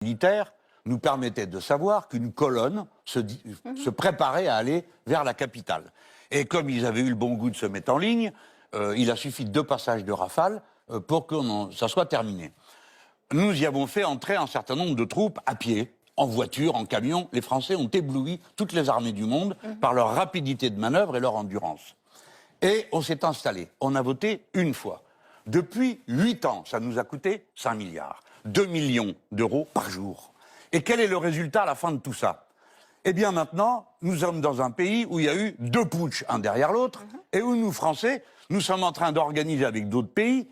militaire nous permettait de savoir qu'une colonne se préparait à aller vers la capitale. Et comme ils avaient eu le bon goût de se mettre en ligne, il a suffi de 2 passages de rafale pour que ça soit terminé. Nous y avons fait entrer un certain nombre de troupes à pied, en voiture, en camion. Les Français ont ébloui toutes les armées du monde par leur rapidité de manœuvre et leur endurance. Et on s'est installé. On a voté une fois. Depuis 8 ans, ça nous a coûté 5 milliards. 2 millions d'euros par jour. Et quel est le résultat à la fin de tout ça? Eh bien maintenant, nous sommes dans un pays où il y a eu 2 putschs, un derrière l'autre, et où nous, Français, nous sommes en train d'organiser avec d'autres pays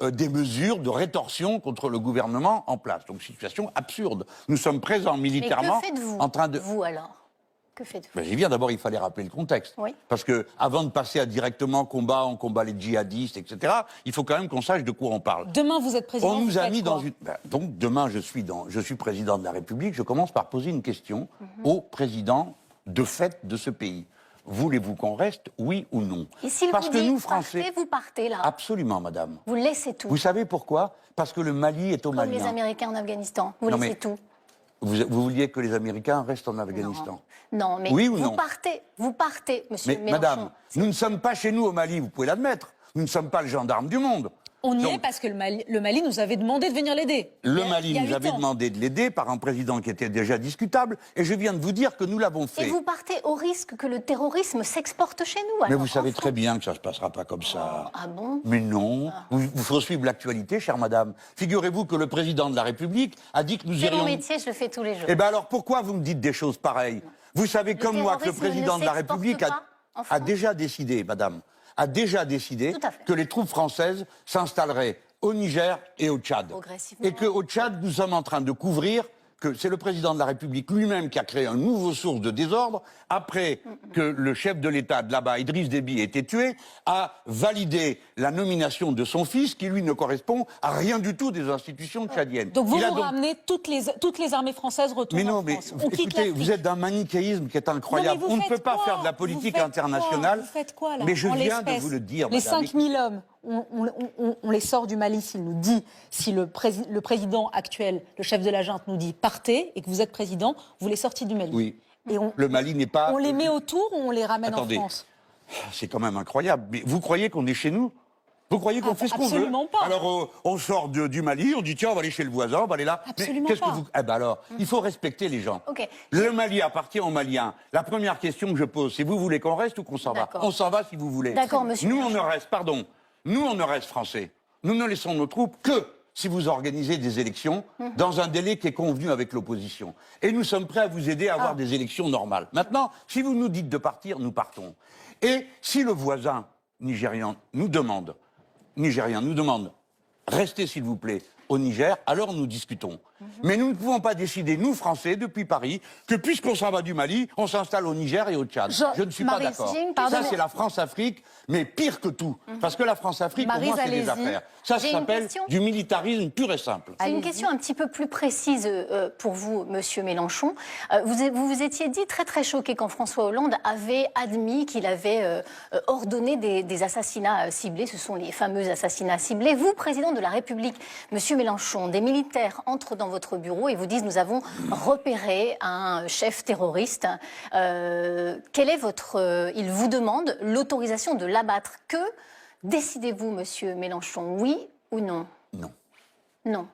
des mesures de rétorsion contre le gouvernement en place. Donc situation absurde. Nous sommes présents militairement. Mais que faites-vous, en train de... vous alors? Que faites-vous? Ben, j'y viens, d'abord, il fallait rappeler le contexte. Oui. Parce que avant de passer à directement combat, on combat les djihadistes, etc., il faut quand même qu'on sache de quoi on parle. Demain, vous êtes président. On nous a mis quoi dans une... Ben, donc, demain, je suis président de la République. Je commence par poser une question au président de fait de ce pays. Voulez-vous qu'on reste, oui ou non? Et s'il Parce vous que dit, nous, Français... partez, vous partez, là. Absolument, madame. Vous laissez tout. Vous savez pourquoi? Parce que le Mali est aux Comme Maliens. les Américains en Afghanistan. Vous Non, laissez mais tout. Vous vouliez que les Américains restent en Afghanistan? Non, mais oui ou vous non? partez, monsieur Mais Mélenchon. madame, nous ne sommes pas chez nous au Mali, vous pouvez l'admettre. Nous ne sommes pas le gendarme du monde. On y Donc, est parce que le Mali nous avait demandé de venir l'aider. Le Mali il y a nous 8 avait ans. demandé de l'aider par un président qui était déjà discutable, et je viens de vous dire que nous l'avons fait. Et vous partez au risque que le terrorisme s'exporte chez nous. Mais alors, vous savez enfin. très bien que ça ne se passera pas comme ça. Ah bon? Mais non. Vous faut suivre l'actualité, chère madame. Figurez-vous que le président de la République a dit que nous C'est irions... mon métier, je le fais tous les jours. Eh bien alors pourquoi vous me dites des choses pareilles? Vous savez comme moi que le terrorisme président ne de la s'exporte République pas en a France. déjà décidé, madame, a déjà décidé Tout à fait. que les troupes françaises s'installeraient au Niger et au Tchad. Progressivement. Et qu'au Tchad, nous sommes en train de couvrir que c'est le président de la République lui-même qui a créé un nouveau source de désordre après que le chef de l'État de là-bas, Idriss Déby, ait été tué, a validé la nomination de son fils qui, lui, ne correspond à rien du tout des institutions tchadiennes. Donc vous Il a ramenez toutes les armées françaises retournent Mais non, en mais France. On quitte écoutez, l'Afrique. vous êtes d'un manichéisme qui est incroyable. Non, mais On vous ne peut faites pas quoi? faire de la Vous politique faites internationale. Quoi? Vous faites quoi, là, mais je en viens de l'espèce vous le dire, Les madame. 5000 hommes, on les sort du Mali s'il nous dit, si le président actuel, le chef de la junte nous dit partez et que vous êtes président, vous les sortez du Mali. Oui. Et Le Mali n'est pas... on les met autour ou on les ramène Attendez. en France? C'est quand même incroyable. Mais vous croyez qu'on est chez nous? Vous croyez qu'on fait ce qu'on veut? Absolument pas. Alors, on sort du Mali, on dit tiens, on va aller chez le voisin, on va aller là. Absolument qu'est-ce pas. que vous... Eh ben alors, il faut respecter les gens. Ok. Le Mali appartient aux Maliens. La première question que je pose, c'est vous voulez qu'on reste ou qu'on s'en va? D'accord. On s'en va si vous voulez. D'accord, monsieur Nous, on Mélenchon. ne reste, pardon, nous, on ne reste français. Nous ne laissons nos troupes que si vous organisez des élections dans un délai qui est convenu avec l'opposition. Et nous sommes prêts à vous aider à avoir des élections normales. Maintenant, si vous nous dites de partir, nous partons. Et si le voisin nigérian nous demande, restez s'il vous plaît au Niger, alors nous discutons. Mais nous ne pouvons pas décider, nous Français, depuis Paris, que puisqu'on s'en va du Mali, on s'installe au Niger et au Tchad. Je ne suis pas Maryse, d'accord. j'ai une Ça, question. c'est la France-Afrique, mais pire que tout. Parce que la France-Afrique, pour Maryse, moi, c'est des allez-y. affaires. Ça J'ai une s'appelle question. du militarisme pur et simple. C'est une Allez-y. question un petit peu plus précise pour vous, monsieur Mélenchon. Vous vous étiez dit très très choqué quand François Hollande avait admis qu'il avait ordonné des assassinats ciblés. Ce sont les fameux assassinats ciblés. Vous, président de la République, monsieur Mélenchon, des militaires entrent dans votre bureau et vous disent nous avons repéré un chef terroriste. Quel est votre... il vous demande l'autorisation de l'abattre. Que décidez-vous, monsieur Mélenchon, oui ou non? Non. Non.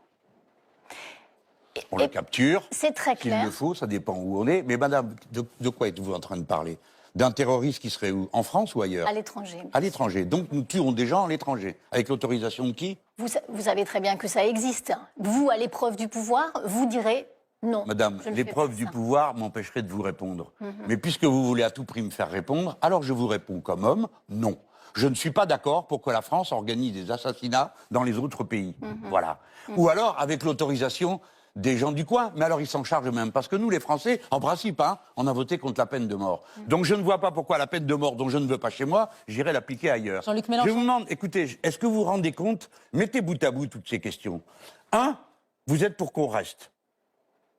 On le capture. C'est très S'il clair. le faut, ça dépend où on est. Mais madame, de quoi êtes-vous en train de parler? D'un terroriste qui serait où? En France ou ailleurs? À l'étranger. À l'étranger. Donc nous tuons des gens à l'étranger. Avec l'autorisation de qui? Vous savez très bien que ça existe. Vous, à l'épreuve du pouvoir, vous direz non. Madame, je ne fais l'épreuve pas du ça. pouvoir m'empêcherait de vous répondre. Mais puisque vous voulez à tout prix me faire répondre, alors je vous réponds comme homme, non. Je ne suis pas d'accord pour que la France organise des assassinats dans les autres pays. Voilà. Ou alors avec l'autorisation des gens du coin. Mais alors ils s'en chargent même. Parce que nous, les Français, en principe, on a voté contre la peine de mort. Donc je ne vois pas pourquoi la peine de mort dont je ne veux pas chez moi, j'irai l'appliquer ailleurs. Jean-Luc Mélenchon. Je vous demande, écoutez, est-ce que vous vous rendez compte? Mettez bout à bout toutes ces questions. Un, vous êtes pour qu'on reste.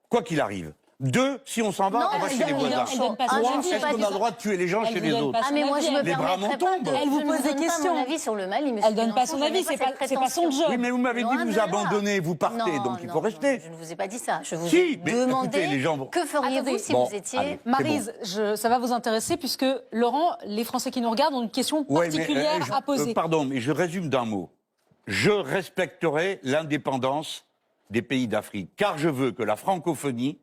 Quoi qu'il arrive. 2, si on s'en va, Non, on va elle chez les donne- voisins. elle donne pas son 3, avis. est-ce qu'on a le droit de tuer les gens Elle chez vous les donne autres? pas Ah mais moi je me Les bras permettrai m'en pas tombent. de... Elle vous je ne pose des donne pas questions. mon avis sur le Mali, monsieur Elle donne pas Mélenchon, son je n'ai avis, pas c'est cette pas son prétention. job. Oui, mais vous m'avez dit Loin que vous de là. abandonnez, vous partez, Non, donc il non, faut non, rester. je ne vous ai pas dit ça. Je vous Si, ai mais demandé écoutez, les gens vont- que feriez-vous Attendez. si Bon, vous étiez... allez. Maryse, ça va vous intéresser puisque, Laurent, les Français qui nous regardent ont une question Ouais, mais, particulière à poser. pardon, mais je résume d'un mot. Je respecterai l'indépendance des pays d'Afrique, car je veux que la francophonie,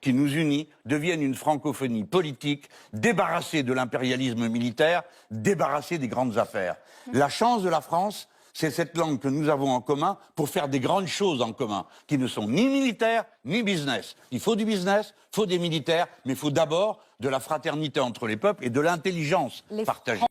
qui nous unit, devienne une francophonie politique, débarrassée de l'impérialisme militaire, débarrassée des grandes affaires. La chance de la France, c'est cette langue que nous avons en commun pour faire des grandes choses en commun, qui ne sont ni militaires, ni business. Il faut du business, il faut des militaires, mais il faut d'abord de la fraternité entre les peuples et de l'intelligence partagée.